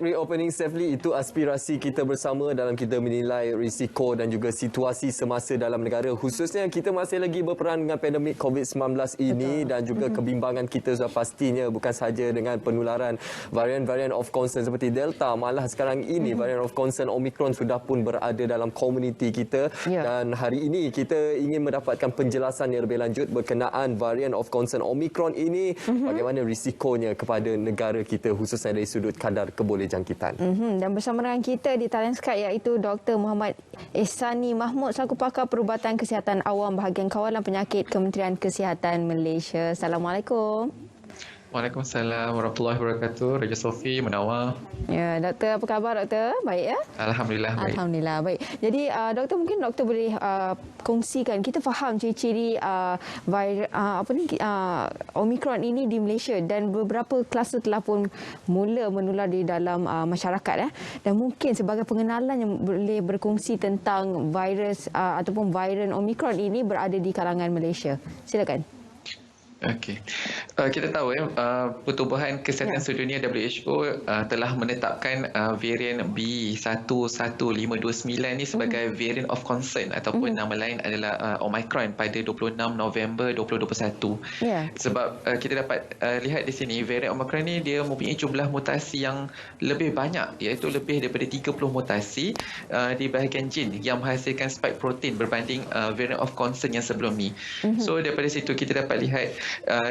Reopening safely itu aspirasi kita bersama dalam kita menilai risiko dan juga situasi semasa dalam negara. Khususnya kita masih lagi berperan dengan pandemik COVID-19 ini. Betul. Dan juga kebimbangan kita sudah pastinya bukan sahaja dengan penularan varian-varian of concern seperti Delta. Malah sekarang ini varian of concern Omicron sudah pun berada dalam komuniti kita. Dan hari ini kita ingin mendapatkan penjelasan yang lebih lanjut berkenaan varian of concern Omicron ini. Bagaimana risikonya kepada negara kita khususnya dari sudut kadar kebolehjangkitan. Dan bersama dengan kita di talian Skype iaitu Dr. Muhammad Ehsani Mahmud selaku pakar perubatan kesihatan awam bahagian kawalan penyakit Kementerian Kesihatan Malaysia. Assalamualaikum. Waalaikumsalam warahmatullahi wabarakatuh. Raja Sofi, Munawar. Ya, doktor, apa khabar doktor? Baik ya? Alhamdulillah baik. Alhamdulillah baik. Jadi doktor, mungkin doktor boleh kongsikan, kita faham ciri-ciri Omicron ini di Malaysia dan beberapa kluster telah pun mula menular di dalam masyarakat dan mungkin sebagai pengenalan yang boleh berkongsi tentang virus ataupun varian Omicron ini berada di kalangan Malaysia. Silakan. Okey. Kita tahu Pertubuhan Kesihatan Sedunia WHO telah menetapkan varian B11529 ni sebagai variant of concern ataupun nama lain adalah Omicron pada 26 November 2021. Sebab kita dapat lihat di sini varian Omicron ni dia mempunyai jumlah mutasi yang lebih banyak, iaitu lebih daripada 30 mutasi di bahagian jin yang menghasilkan spike protein berbanding variant of concern yang sebelum ni. So daripada situ kita dapat lihat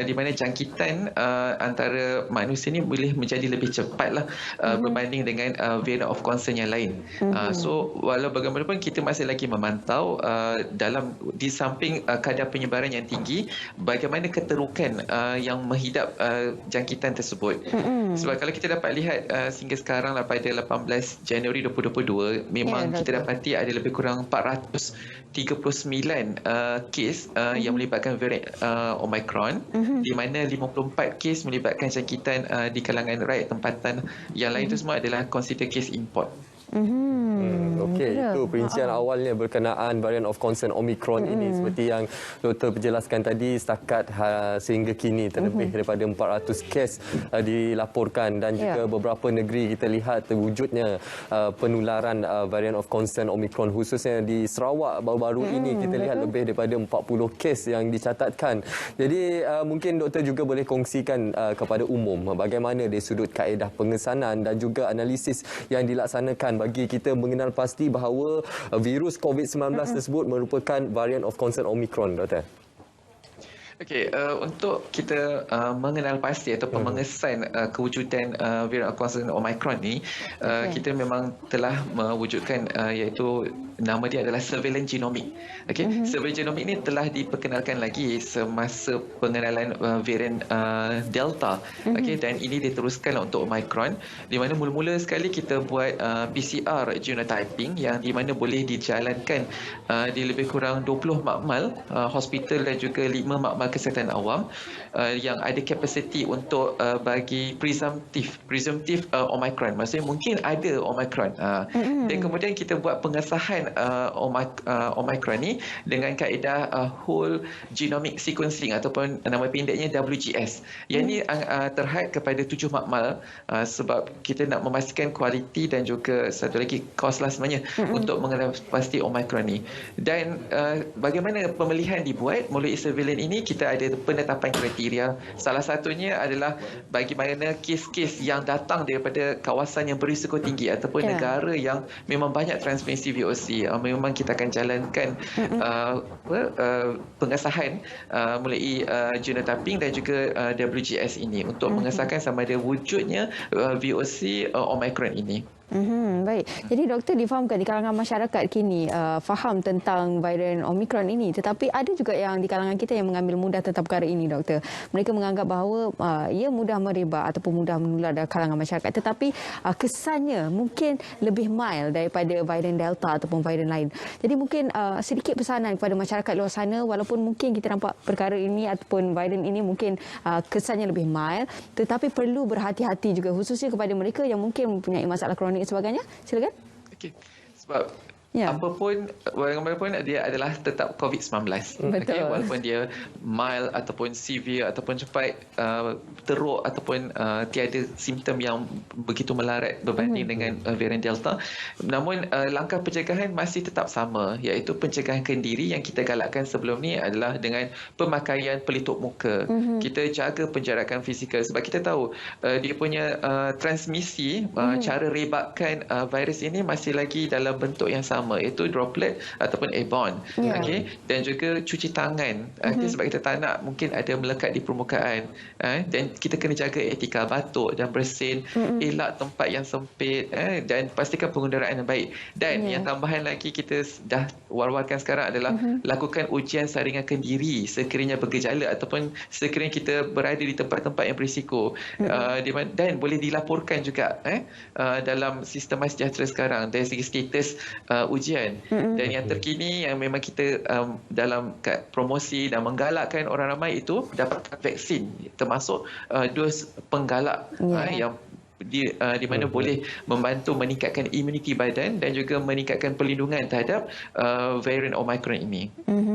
di mana jangkitan antara manusia ni boleh menjadi lebih cepatlah berbanding dengan variant of concern yang lain. So walau bagaimanapun kita masih lagi memantau di samping kadar penyebaran yang tinggi, bagaimana keterukan yang menghidap jangkitan tersebut. Sebab kalau kita dapat lihat sehingga sekarang pada 18 Januari 2022 memang kita dapati ada lebih kurang 439 kes yang melibatkan varian Omicron, di mana 54 kes melibatkan jangkitan di kalangan rakyat tempatan. Yang lain itu semua adalah consider kes import. Okey, itu perincian awalnya berkenaan variant of concern Omicron ini. Seperti yang doktor jelaskan tadi, setakat sehingga kini terlebih daripada 400 kes dilaporkan dan juga beberapa negeri kita lihat terwujudnya penularan variant of concern Omicron, khususnya di Sarawak baru-baru ini kita lihat lebih daripada 40 kes yang dicatatkan. Jadi mungkin doktor juga boleh kongsikan kepada umum bagaimana dari sudut kaedah pengesanan dan juga analisis yang dilaksanakan bagi kita mengenal pasti bahawa virus COVID-19 tersebut merupakan variant of concern Omicron, doktor. Okey, untuk kita mengenal pasti ataupun mengesan kewujudan variant of concern Omicron ni, kita memang telah mewujudkan iaitu nama dia adalah surveillance genomic. Okey, surveillance genomic ni telah diperkenalkan lagi semasa pengenalan varian Delta. Okey, dan ini diteruskan untuk Omicron, di mana mula-mula sekali kita buat PCR genotyping yang di mana boleh dijalankan di lebih kurang 20 makmal hospital dan juga 5 makmal kesihatan awam yang ada kapasiti untuk bagi presumptive Omicron. Maksudnya mungkin ada Omicron. Dan kemudian kita buat pengesahan Omicron ni dengan kaedah whole genomic sequencing ataupun nama pendeknya WGS. Yang ni terhad kepada 7 makmal sebab kita nak memastikan kualiti dan juga satu lagi kos lah sebenarnya untuk mengenal pasti Omicron ni. Dan bagaimana pemilihan dibuat melalui surveillance ini, kita ada penetapan kriteria. Salah satunya adalah bagaimana kes-kes yang datang daripada kawasan yang berisiko tinggi ataupun negara yang memang banyak transmisi VOC. Memang kita akan jalankan pengesahan melalui genotyping dan juga WGS ini untuk mengesahkan sama ada wujudnya VOC Omicron ini. Baik. Jadi doktor difahamkan di kalangan masyarakat kini faham tentang varian Omicron ini, tetapi ada juga yang di kalangan kita yang mengambil mudah tentang perkara ini, doktor. Mereka menganggap bahawa ia mudah merebak ataupun mudah menular dalam kalangan masyarakat, tetapi kesannya mungkin lebih mild daripada varian Delta ataupun varian lain. Jadi mungkin sedikit pesanan kepada masyarakat luar sana, walaupun mungkin kita nampak perkara ini ataupun varian ini mungkin kesannya lebih mild, tetapi perlu berhati-hati juga khususnya kepada mereka yang mungkin mempunyai masalah kronik dan sebagainya. Silakan. Okey. Sebab bagaimanapun dia adalah tetap COVID-19. Betul. Walaupun dia mild ataupun severe ataupun cepat teruk ataupun tiada simptom yang begitu melarat berbanding dengan varian Delta. Namun langkah pencegahan masih tetap sama, iaitu pencegahan kendiri yang kita galakkan sebelum ni adalah dengan pemakaian pelitup muka. Kita jaga penjarakan fizikal sebab kita tahu dia punya transmisi, cara rebakkan virus ini masih lagi dalam bentuk yang sama, iaitu droplet ataupun airborne. Okey, dan juga cuci tangan. Sebab kita tak nak mungkin ada melekat di permukaan. Dan kita kena jaga etika batuk dan bersin, elak tempat yang sempit, dan pastikan penggunaan yang baik. Dan yang tambahan lagi kita dah war-warkan sekarang adalah lakukan ujian saringan kendiri sekiranya bergejala ataupun sekiranya kita berada di tempat-tempat yang berisiko, dan boleh dilaporkan juga dalam sistem MySejahtera sekarang dari segi status ujian. Dan yang terkini yang memang kita dalam promosi dan menggalakkan orang ramai itu dapatkan vaksin, termasuk dos penggalak yang di mana boleh membantu meningkatkan imuniti badan dan juga meningkatkan perlindungan terhadap varian Omicron ini.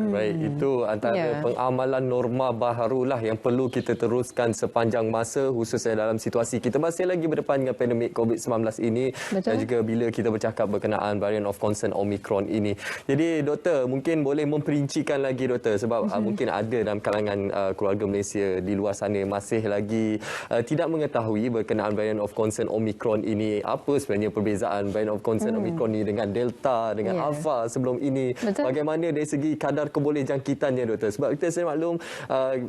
Baik, itu antara pengamalan norma baharulah yang perlu kita teruskan sepanjang masa, khususnya dalam situasi kita masih lagi berdepan dengan pandemik COVID-19 ini. Betul. Dan juga bila kita bercakap berkenaan variant of concern Omicron ini. Jadi doktor, mungkin boleh memperincikan lagi doktor, sebab mungkin ada dalam kalangan keluarga Malaysia di luar sana masih lagi tidak mengetahui berkenaan variant of concern Omicron ini. Apa sebenarnya perbezaan variant of concern Omicron ini dengan Delta, dengan Alpha sebelum ini? Betul. Bagaimana dari segi kadar kebolehjangkitannya doktor? Sebab kita saya maklum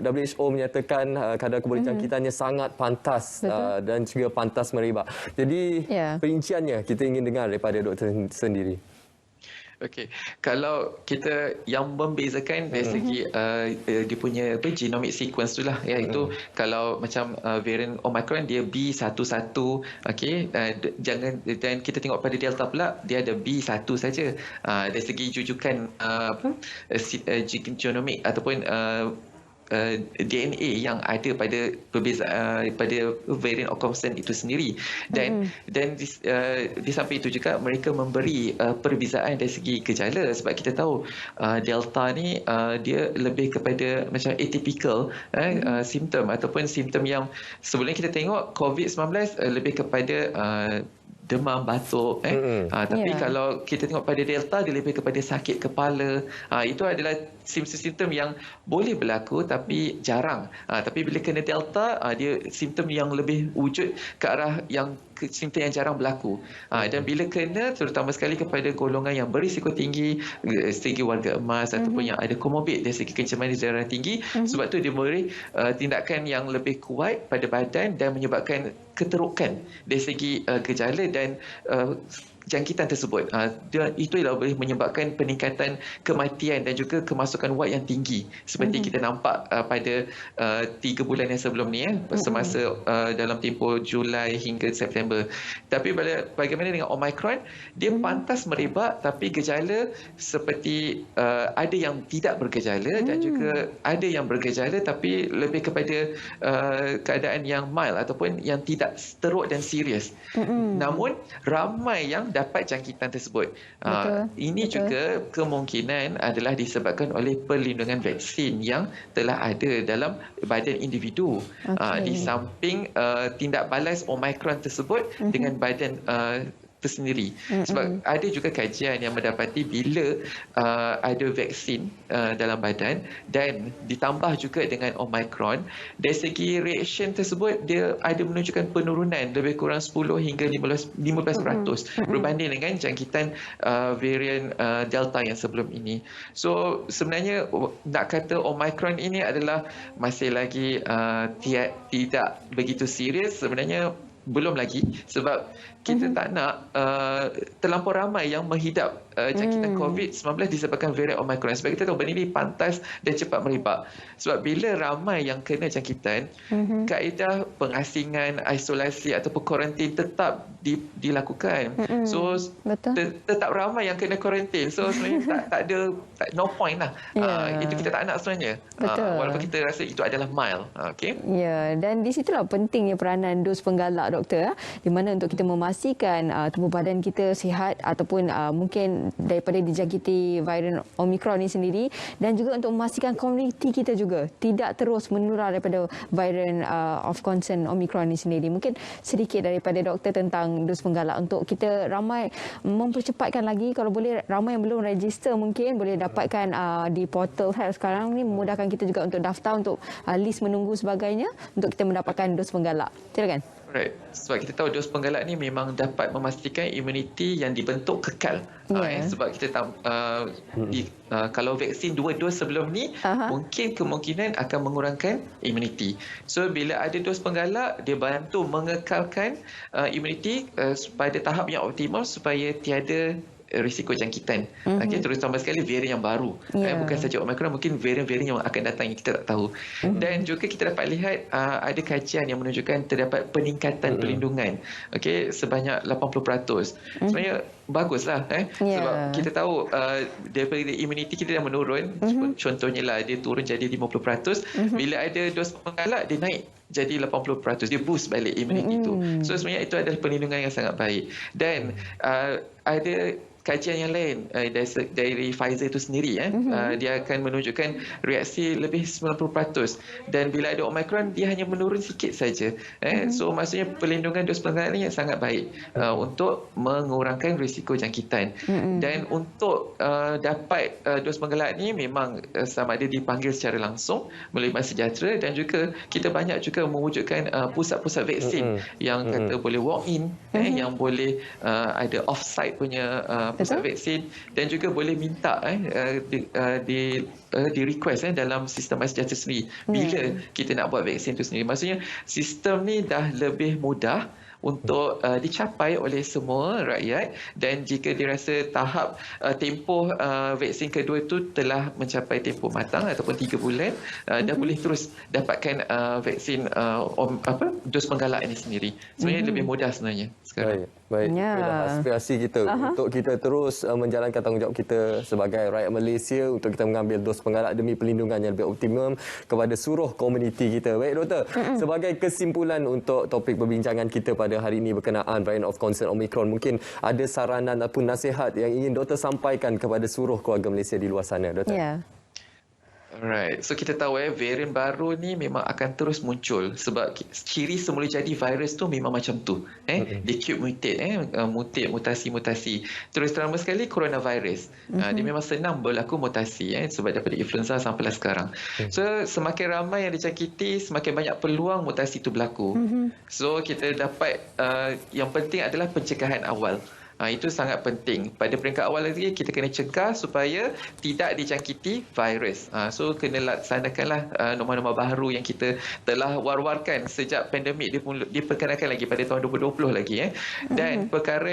WHO menyatakan kadar kebolehjangkitannya sangat pantas dan juga pantas merebak. Jadi perinciannya kita ingin dengar daripada doktor sendiri. Okey, kalau kita yang membezakan dari segi dia punya genomic sequence tu lah, iaitu kalau macam varian Omicron dia B11, okey, dan kita tengok pada Delta pula dia ada B1 saja. Dari segi jujukan genomic ataupun DNA yang ada pada pada variant of concern itu sendiri, dan di samping itu juga mereka memberi perbezaan dari segi gejala, sebab kita tahu Delta ni dia lebih kepada macam atypical simptom ataupun simptom yang sebelum kita tengok COVID-19 lebih kepada demam, batuk, tapi kalau kita tengok pada Delta dia lebih kepada sakit kepala. Itu adalah simptom-simptom yang boleh berlaku tapi jarang. Tapi bila kena Delta, dia simptom yang lebih wujud ke arah yang simptom yang jarang berlaku. Dan bila kena, terutama sekali kepada golongan yang berisiko tinggi, segi warga emas ataupun yang ada komorbid dari segi kencemasan darah tinggi, sebab tu dia memberi tindakan yang lebih kuat pada badan dan menyebabkan keterukan dari segi gejala dan jangkitan tersebut. Itu ialah boleh menyebabkan peningkatan kematian dan juga kemasukan wad yang tinggi seperti kita nampak pada 3 bulan yang sebelum ni, semasa dalam tempoh Julai hingga September. Tapi bagaimana dengan Omicron, dia pantas merebak tapi gejala seperti ada yang tidak bergejala dan juga ada yang bergejala tapi lebih kepada keadaan yang mild ataupun yang tidak teruk dan serius. Namun ramai yang dapat jangkitan tersebut. Ini juga kemungkinan adalah disebabkan oleh perlindungan vaksin yang telah ada dalam badan individu. Di samping tindak balas Omicron tersebut dengan badan tersendiri. Sebab ada juga kajian yang mendapati bila ada vaksin dalam badan dan ditambah juga dengan Omicron, dari segi reaction tersebut dia ada menunjukkan penurunan lebih kurang 10 hingga 15% berbanding dengan jangkitan varian Delta yang sebelum ini. So sebenarnya nak kata Omicron ini adalah masih lagi tidak begitu serius, sebenarnya belum lagi, sebab kita tak nak terlampau ramai yang menghidap jangkitan COVID-19 disebabkan varian Omicron. Sebab kita tahu benda ini pantas dan cepat merebak. Sebab bila ramai yang kena jangkitan, kaedah pengasingan, isolasi ataupun kuarantin tetap dilakukan. So tetap ramai yang kena kuarantin. So sebenarnya tak ada no point lah. Itu kita tak nak sebenarnya. Walaupun kita rasa itu adalah mild. Okay? Dan di situlah pentingnya peranan dos penggalak doktor, di mana untuk kita memastikan tubuh badan kita sihat ataupun mungkin daripada dijangkiti varian Omicron ini sendiri, dan juga untuk memastikan komuniti kita juga tidak terus menular daripada varian of concern Omicron ini sendiri. Mungkin sedikit daripada doktor tentang dos penggalak untuk kita ramai mempercepatkan lagi, kalau boleh ramai yang belum register mungkin boleh dapatkan di portal health sekarang ni, memudahkan kita juga untuk daftar untuk list menunggu sebagainya untuk kita mendapatkan dos penggalak. Silakan. Right. Sebab kita tahu dos penggalak ni memang dapat memastikan imuniti yang dibentuk kekal. Sebab kita tahu kalau vaksin 2 dos sebelum ni mungkin kemungkinan akan mengurangkan imuniti. So bila ada dos penggalak, dia bantu mengekalkan imuniti pada tahap yang optimal supaya tiada risiko jangkitan. Terutama sekali varian yang baru. Bukan saja Omicron, mungkin varian-varian yang akan datang yang kita tak tahu. Dan juga kita dapat lihat ada kajian yang menunjukkan terdapat peningkatan perlindungan sebanyak 80%. Sebenarnya baguslah sebab kita tahu daripada imuniti kita dah menurun. Contohnya lah, dia turun jadi 50%. Bila ada dos penggalak, dia naik jadi 80%. Dia boost balik imuniti itu. So sebenarnya itu adalah perlindungan yang sangat baik. Dan ada kajian yang lain dari Pfizer itu sendiri, dia akan menunjukkan reaksi lebih 90%, dan bila ada Omicron dia hanya menurun sikit saja. So maksudnya perlindungan dos penggalak ini sangat baik untuk mengurangkan risiko jangkitan. Dan untuk dapat dos penggalak ni memang sama ada dipanggil secara langsung melalui Bank Sejahtera, dan juga kita banyak juga mewujudkan pusat-pusat vaksin yang kata boleh walk in, yang boleh ada off-site punya pusat vaksin, dan juga boleh minta di request dalam sistem Sejahtera sendiri bila kita nak buat vaksin itu sendiri. Maksudnya sistem ni dah lebih mudah untuk dicapai oleh semua rakyat, dan jika dirasa tahap tempoh vaksin kedua itu telah mencapai tempoh matang ataupun 3 bulan, dah boleh terus dapatkan vaksin dos penggalak ini sendiri. Sebenarnya lebih mudah sebenarnya sekarang. Baik. Itulah aspirasi kita untuk kita terus menjalankan tanggungjawab kita sebagai rakyat Malaysia untuk kita mengambil dos penggalak demi perlindungan yang lebih optimum kepada seluruh komuniti kita. Baik doktor, sebagai kesimpulan untuk topik perbincangan kita pada hari ini berkenaan variant of concern Omicron, mungkin ada saranan ataupun nasihat yang ingin doktor sampaikan kepada seluruh keluarga Malaysia di luar sana, doktor? Alright, so kita tahu varian baru ni memang akan terus muncul sebab ciri semula jadi virus tu memang macam tu. Dia cube mutate, mutasi. Terus terang sekali coronavirus. Dia memang senang berlaku mutasi sebab daripada influenza sampailah sekarang. So semakin ramai yang dijangkiti, semakin banyak peluang mutasi itu berlaku. So kita dapat yang penting adalah pencegahan awal. Itu sangat penting. Pada peringkat awal lagi kita kena cegah supaya tidak dijangkiti virus. So kena laksanakanlah norma-norma baru yang kita telah war-warkan sejak pandemik diperkenalkan lagi pada tahun 2020 lagi. Dan perkara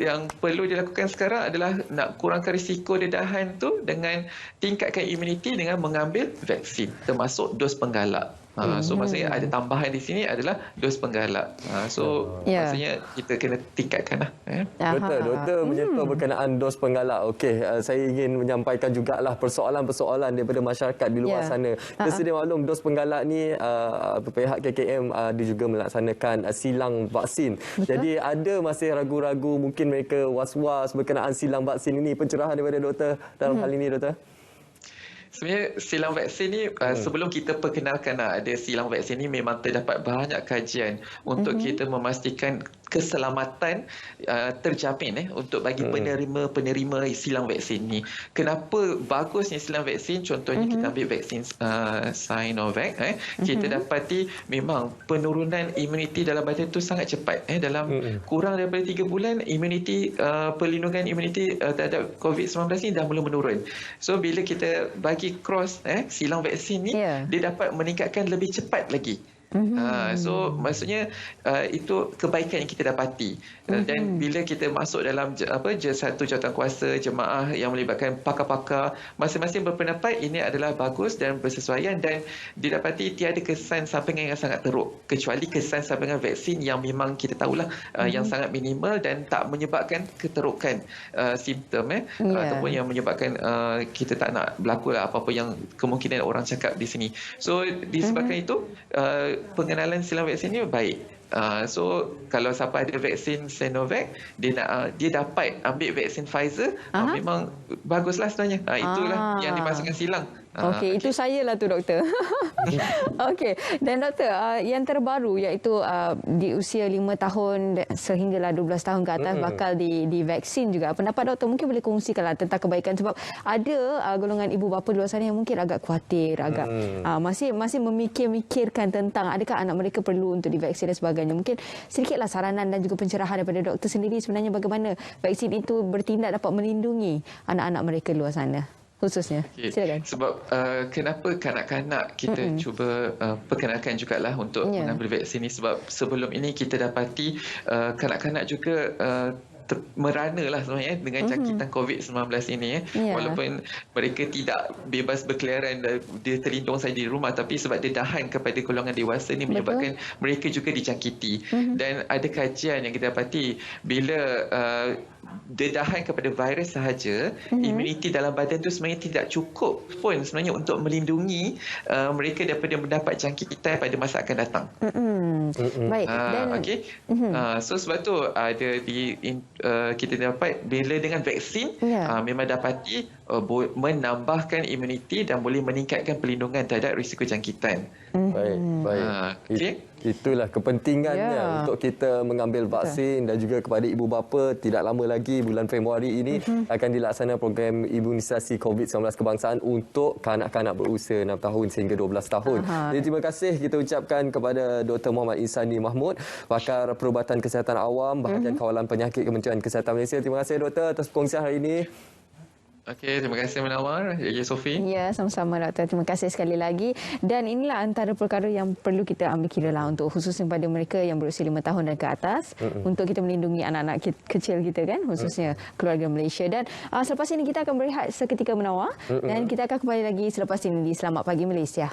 yang perlu dilakukan sekarang adalah nak kurangkan risiko dedahan tu dengan tingkatkan imuniti dengan mengambil vaksin, termasuk dos penggalak. So maksudnya ada tambahan di sini adalah dos penggalak. Maksudnya kita kena tingkatkanlah. Doktor menyentuh berkenaan dos penggalak. Okey, saya ingin menyampaikan jugalah persoalan-persoalan daripada masyarakat di luar sana. Kita sedia maklum dos penggalak ni pihak KKM ada juga melaksanakan silang vaksin. Jadi ada masih ragu-ragu, mungkin mereka was-was berkenaan silang vaksin ini. Pencerahan daripada doktor dalam hal ini, doktor? Sebenarnya silang vaksin ni sebelum kita perkenalkan ada silang vaksin ni memang terdapat banyak kajian untuk kita memastikan keselamatan terjamin untuk bagi penerima silang vaksin ni. Kenapa bagusnya silang vaksin? Contohnya kita ambil vaksin Sinovac, kita dapati memang penurunan imuniti dalam badan tu sangat cepat. Dalam kurang daripada 3 bulan imuniti, perlindungan imuniti terhadap COVID-19 ni dah mula menurun. So bila kita bagi cross silang vaksin ni, dia dapat meningkatkan lebih cepat lagi. So maksudnya itu kebaikan yang kita dapati. Dan bila kita masuk dalam satu jawatankuasa jemaah yang melibatkan pakar-pakar, masing-masing berpendapat ini adalah bagus dan bersesuaian, dan didapati tiada kesan sampingan yang sangat teruk, kecuali kesan sampingan vaksin yang memang kita tahulah yang sangat minimal dan tak menyebabkan keterukan simptom ataupun yang menyebabkan kita tak nak berlaku lah apa-apa yang kemungkinan orang cakap di sini. So disebabkan itu pengenalan silang vaksin ini baik. So kalau siapa ada vaksin Sinovac, dia dapat ambil vaksin Pfizer, memang baguslah sebenarnya. Itulah yang dimasukkan silang. Okey, itu saya lah tu doktor. Okey, dan doktor, yang terbaru iaitu di usia 5 tahun sehinggalah 12 tahun ke atas bakal divaksin juga. Pendapat doktor mungkin boleh kongsikanlah tentang kebaikan, sebab ada golongan ibu bapa di luar sana yang mungkin agak khawatir, agak masih memikir-mikirkan tentang adakah anak mereka perlu untuk divaksin dan sebagainya. Mungkin sedikitlah saranan dan juga pencerahan daripada doktor sendiri sebenarnya bagaimana vaksin itu bertindak dapat melindungi anak-anak mereka di luar sana, khususnya. Silakan. Sebab kenapa kanak-kanak kita cuba perkenalkan jugalah untuk mengambil vaksin ni, sebab sebelum ini kita dapati kanak-kanak juga merana lah sebenarnya dengan jangkitan COVID-19 ini. Walaupun mereka tidak bebas berkeliaran, dia terlindung saja di rumah, tapi sebab dia tahan kepada golongan dewasa ni menyebabkan mereka juga dijangkiti. Dan ada kajian yang kita dapati bila dia tahan kepada virus sahaja, imuniti dalam badan tu sebenarnya tidak cukup pun sebenarnya untuk melindungi mereka daripada mendapat jangkitan pada masa akan datang. Baik. Dan so sebab tu ada kita dapat bila dengan vaksin memang dapati menambahkan imuniti dan boleh meningkatkan perlindungan terhadap risiko jangkitan. Baik. Itulah kepentingannya untuk kita mengambil vaksin. Dan juga kepada ibu bapa, tidak lama lagi bulan Februari ini akan dilaksanakan program imunisasi COVID-19 kebangsaan untuk kanak-kanak berusia 6 tahun sehingga 12 tahun. Jadi terima kasih kita ucapkan kepada Dr. Muhammad Insani Mahmud, pakar perubatan kesihatan awam, bahagian kawalan penyakit Kementerian Kesihatan Malaysia. Terima kasih doktor atas perkongsian hari ini. Okey, terima kasih Munawar, Ya Sofi. Ya, sama-sama doktor. Terima kasih sekali lagi. Dan inilah antara perkara yang perlu kita ambil kira lah untuk khususnya pada mereka yang berusia 5 tahun dan ke atas, untuk kita melindungi anak-anak kecil kita kan, khususnya keluarga Malaysia. Dan selepas ini kita akan berehat seketika Munawar, dan kita akan kembali lagi selepas ini di Selamat Pagi Malaysia.